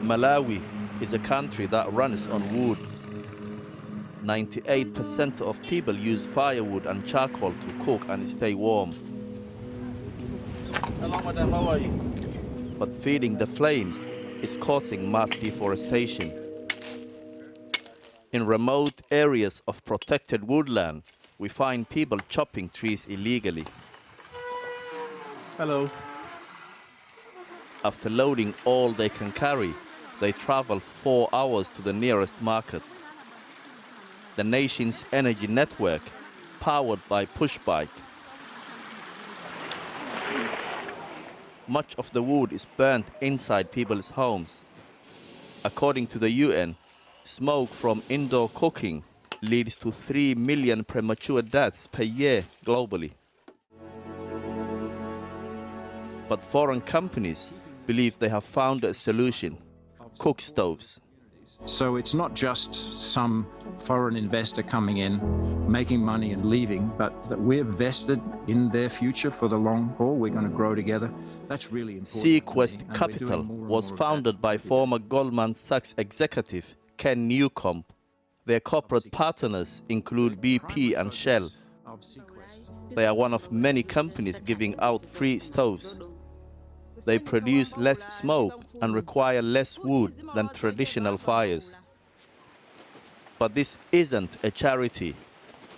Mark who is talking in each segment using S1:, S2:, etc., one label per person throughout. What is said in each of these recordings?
S1: Malawi is a country that runs on wood. 98% of people use firewood and charcoal to cook and stay warm. Hello, madam, how are you? But feeding the flames is causing mass deforestation. In remote areas of protected woodland, we find people chopping trees illegally. Hello. After loading all they can carry, they travel 4 hours to the nearest market. The nation's energy network, powered by push-bike. Much of the wood is burnt inside people's homes. According to the UN, smoke from indoor cooking leads to 3 million premature deaths per year globally. But foreign companies believe they have found a solution: Cookstoves.
S2: So it's not just some foreign investor coming in, making money and leaving, but that we're vested in their future for the long haul. We're going to grow together. That's really important.
S1: Sequest Capital was founded by former Goldman Sachs executive Ken Newcomb. Their corporate partners include BP and Shell. They are one of many companies giving out free stoves. They produce less smoke and require less wood than traditional fires. But this isn't a charity.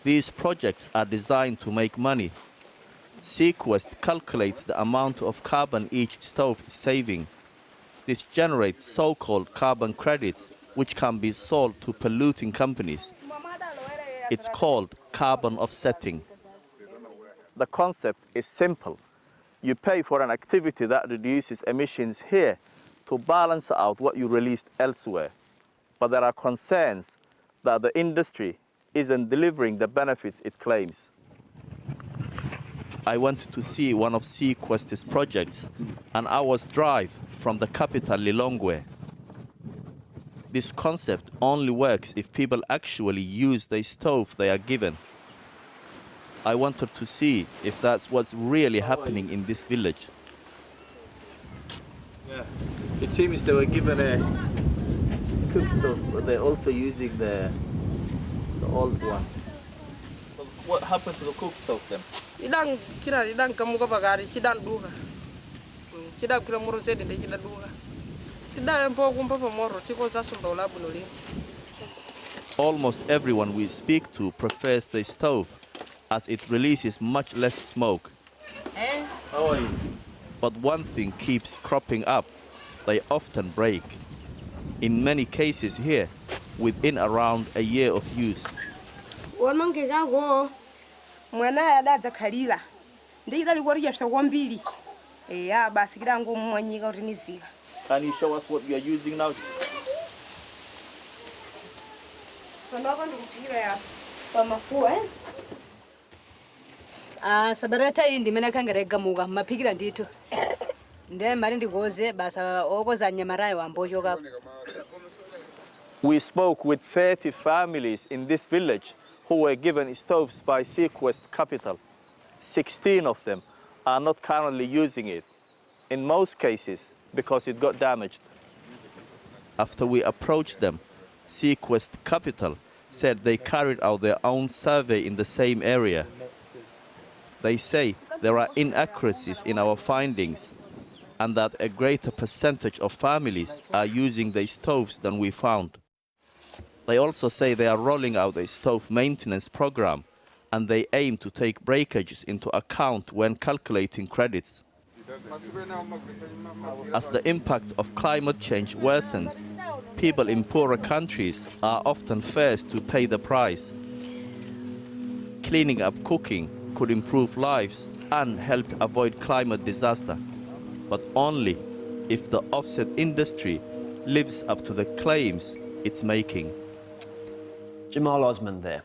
S1: These projects are designed to make money. Sequest calculates the amount of carbon each stove is saving. This generates so-called carbon credits, which can be sold to polluting companies. It's called carbon offsetting. The concept is simple. You pay for an activity that reduces emissions here to balance out what you released elsewhere. But there are concerns that the industry isn't delivering the benefits it claims. I went to see one of Sequest's projects, an hour's drive from the capital Lilongwe. This concept only works if people actually use the stove they are given. I wanted to see if that's what's really happening in this village. Yeah, it seems they were given a cook stove, but they're also using the old one. Well, what happened to the cook stove then? Almost everyone we speak to prefers the stove, as it releases much less smoke. How are you? But one thing keeps cropping up: they often break. In many cases here, within around a year of use. Can you show us what you are using now?
S3: Sabarata indi mena kangerega muga mapigira nditu. Nde marindi goze basa ogoza nyamarayo ambojo gapo.
S1: We spoke with 30 families in this village who were given stoves by Sequest Capital. 16 of them are not currently using it, in most cases because it got damaged. After we approached them, Sequest Capital said they carried out their own survey in the same area. They say there are inaccuracies in our findings and that a greater percentage of families are using the stoves than we found. They also say they are rolling out a stove maintenance program and they aim to take breakages into account when calculating credits. As the impact of climate change worsens, people in poorer countries are often first to pay the price. Cleaning up cooking could improve lives and help avoid climate disaster, but only if the offset industry lives up to the claims it's making.
S4: Jamal Osman there.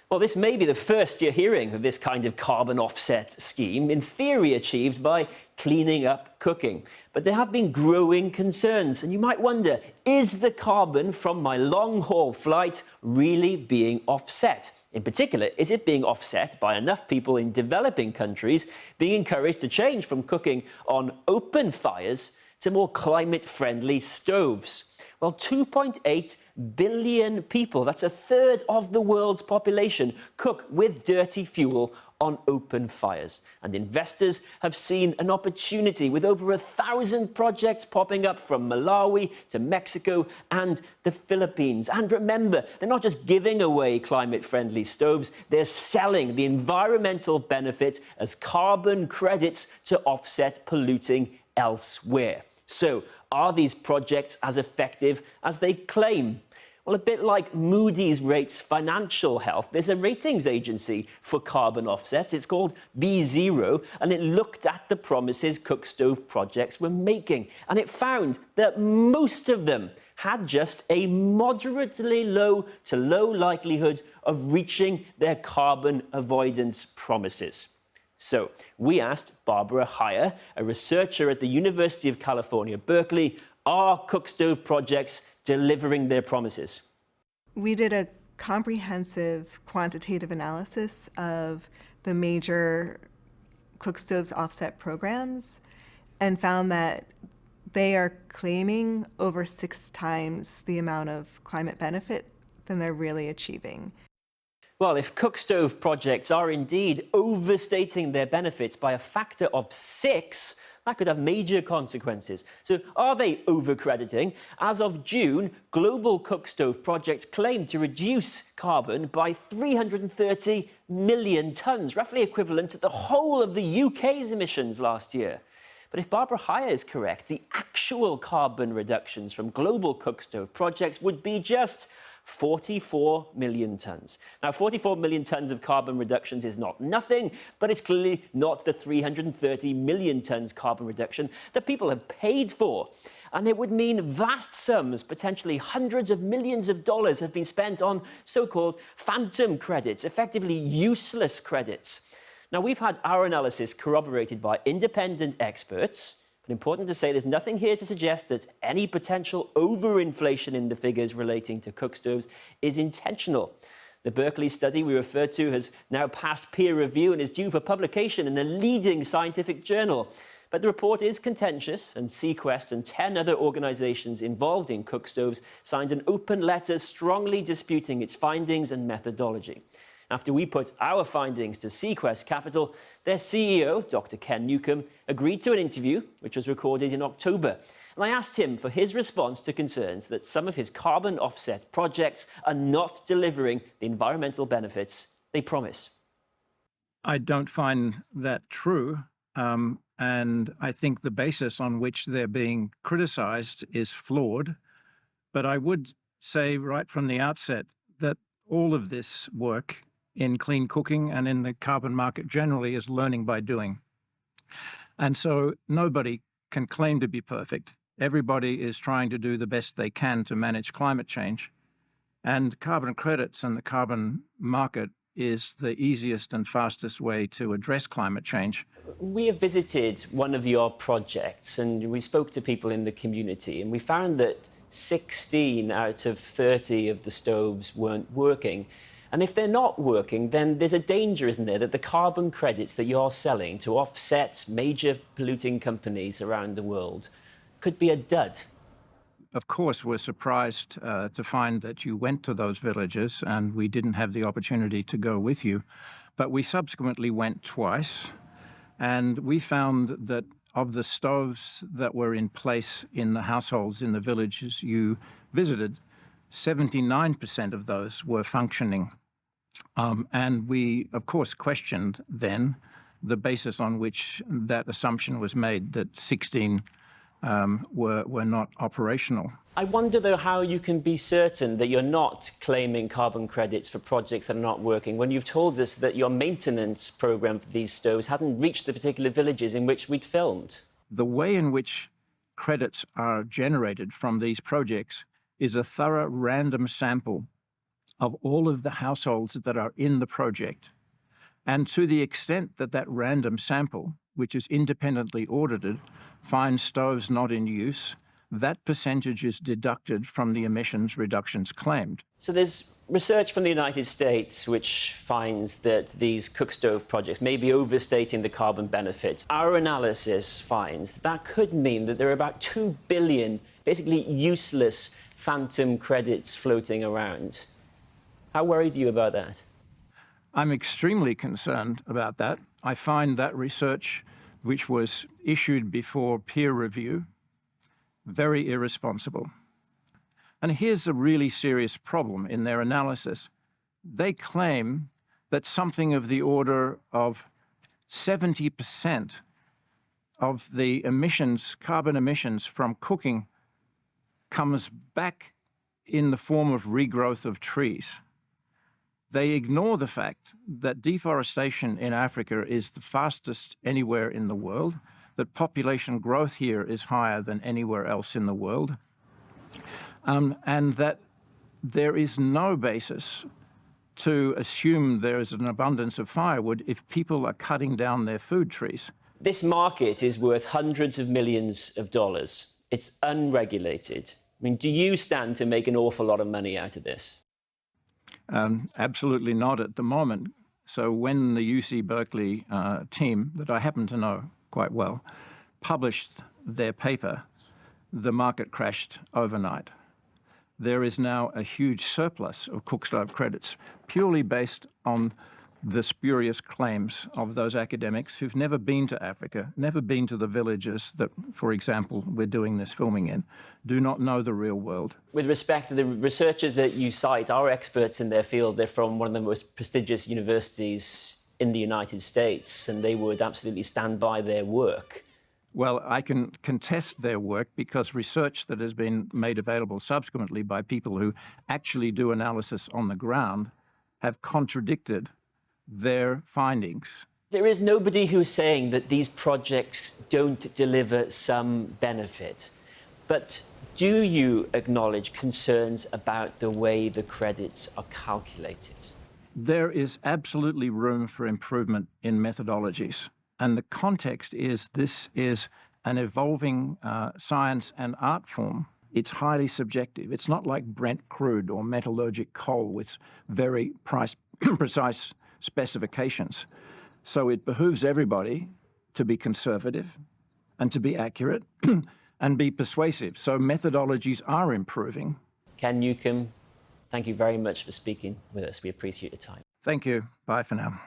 S4: Well, this may be the first you're hearing of this kind of carbon offset scheme, in theory achieved by cleaning up cooking. But there have been growing concerns, and you might wonder, is the carbon from my long-haul flight really being offset? In particular, is it being offset by enough people in developing countries being encouraged to change from cooking on open fires to more climate-friendly stoves? Well, 2.8 billion people, that's a third of the world's population, cook with dirty fuel on open fires. And investors have seen an opportunity with over 1,000 projects popping up from Malawi to Mexico and the Philippines. And remember, they're not just giving away climate-friendly stoves, they're selling the environmental benefit as carbon credits to offset polluting elsewhere. So, are these projects as effective as they claim? Well, a bit like Moody's rates financial health, there's a ratings agency for carbon offsets. It's called B0, and it looked at the promises Cookstove projects were making. And it found that most of them had just a moderately low to low likelihood of reaching their carbon avoidance promises. So we asked Barbara Heyer, a researcher at the University of California, Berkeley, are Cookstove projects delivering their promises?
S5: We did a comprehensive quantitative analysis of the major Cookstoves offset programs and found that they are claiming over 6 times the amount of climate benefit than they're really achieving.
S4: Well, if Cookstove projects are indeed overstating their benefits by a factor of 6, that could have major consequences. So are they overcrediting? As of June, global Cookstove projects claim to reduce carbon by 330 million tonnes, roughly equivalent to the whole of the UK's emissions last year. But if Barbara Heyer is correct, the actual carbon reductions from global Cookstove projects would be just 44 million tonnes. Now, 44 million tonnes of carbon reductions is not nothing, but it's clearly not the 330 million tonnes carbon reduction that people have paid for. And it would mean vast sums, potentially hundreds of millions of dollars, have been spent on so-called phantom credits, effectively useless credits. Now, we've had our analysis corroborated by independent experts. But important to say, there's nothing here to suggest that any potential overinflation in the figures relating to Cookstoves is intentional. The Berkeley study we referred to has now passed peer review and is due for publication in a leading scientific journal. But the report is contentious, and Sequest and 10 other organisations involved in Cookstoves signed an open letter strongly disputing its findings and methodology. After we put our findings to Sequest Capital, their CEO, Dr. Ken Newcomb, agreed to an interview, which was recorded in October. And I asked him for his response to concerns that some of his carbon offset projects are not delivering the environmental benefits they promise.
S2: I don't find that true. And I think the basis on which they're being criticized is flawed. But I would say right from the outset that all of this work in clean cooking and in the carbon market generally is learning by doing. And so nobody can claim to be perfect. Everybody is trying to do the best they can to manage climate change. And carbon credits and the carbon market is the easiest and fastest way to address climate change.
S4: We have visited one of your projects and we spoke to people in the community, and we found that 16 out of 30 of the stoves weren't working. And if they're not working, then there's a danger, isn't there, that the carbon credits that you're selling to offset major polluting companies around the world could be a dud.
S2: Of course, we're surprised to find that you went to those villages, and we didn't have the opportunity to go with you. But we subsequently went twice, and we found that of the stoves that were in place in the households in the villages you visited, 79% of those were functioning. And we, of course, questioned then the basis on which that assumption was made, that 16 were not operational.
S4: I wonder, though, how you can be certain that you're not claiming carbon credits for projects that are not working when you've told us that your maintenance program for these stoves hadn't reached the particular villages in which we'd filmed.
S2: The way in which credits are generated from these projects is a thorough random sample of all of the households that are in the project. And to the extent that that random sample, which is independently audited, finds stoves not in use, that percentage is deducted from the emissions reductions claimed.
S4: So there's research from the United States which finds that these cookstove projects may be overstating the carbon benefits. Our analysis finds that could mean that there are about 2 billion basically useless phantom credits floating around. How worried are you about that?
S2: I'm extremely concerned about that. I find that research, which was issued before peer review, very irresponsible. And here's a really serious problem in their analysis. They claim that something of the order of 70% of the emissions, carbon emissions from cooking, comes back in the form of regrowth of trees. They ignore the fact that deforestation in Africa is the fastest anywhere in the world, that population growth here is higher than anywhere else in the world, and that there is no basis to assume there is an abundance of firewood if people are cutting down their food trees.
S4: This market is worth hundreds of millions of dollars. It's unregulated. I mean, do you stand to make an awful lot of money out of this?
S2: Absolutely not at the moment. So when the UC Berkeley team, that I happen to know quite well, published their paper, the market crashed overnight. There is now a huge surplus of cookstove credits purely based on the spurious claims of those academics who've never been to Africa, never been to the villages that, for example, we're doing this filming in, do not know the real world.
S4: With respect to the researchers that you cite, are experts in their field. They're from one of the most prestigious universities in the United States, and they would absolutely stand by their work.
S2: Well, I can contest their work because research that has been made available subsequently by people who actually do analysis on the ground have contradicted their findings.
S4: There is nobody who's saying that these projects don't deliver some benefit. But do you acknowledge concerns about the way the credits are calculated?
S2: There is absolutely room for improvement in methodologies. And the context is this is an evolving science and art form. It's highly subjective. It's not like Brent crude or metallurgic coal with very precise specifications. So it behooves everybody to be conservative and to be accurate and be persuasive. So methodologies are improving.
S4: Ken Newcomb, thank you very much for speaking with us. We appreciate your time.
S2: Thank you. Bye for now.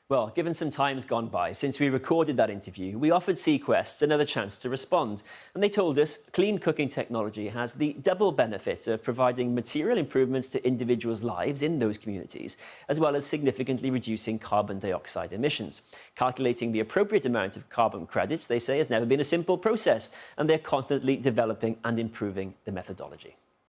S4: Well, given some time's gone by since we recorded that interview, we offered Sequest another chance to respond. And they told us clean cooking technology has the double benefit of providing material improvements to individuals' lives in those communities, as well as significantly reducing carbon dioxide emissions. Calculating the appropriate amount of carbon credits, they say, has never been a simple process, and they're constantly developing and improving the methodology.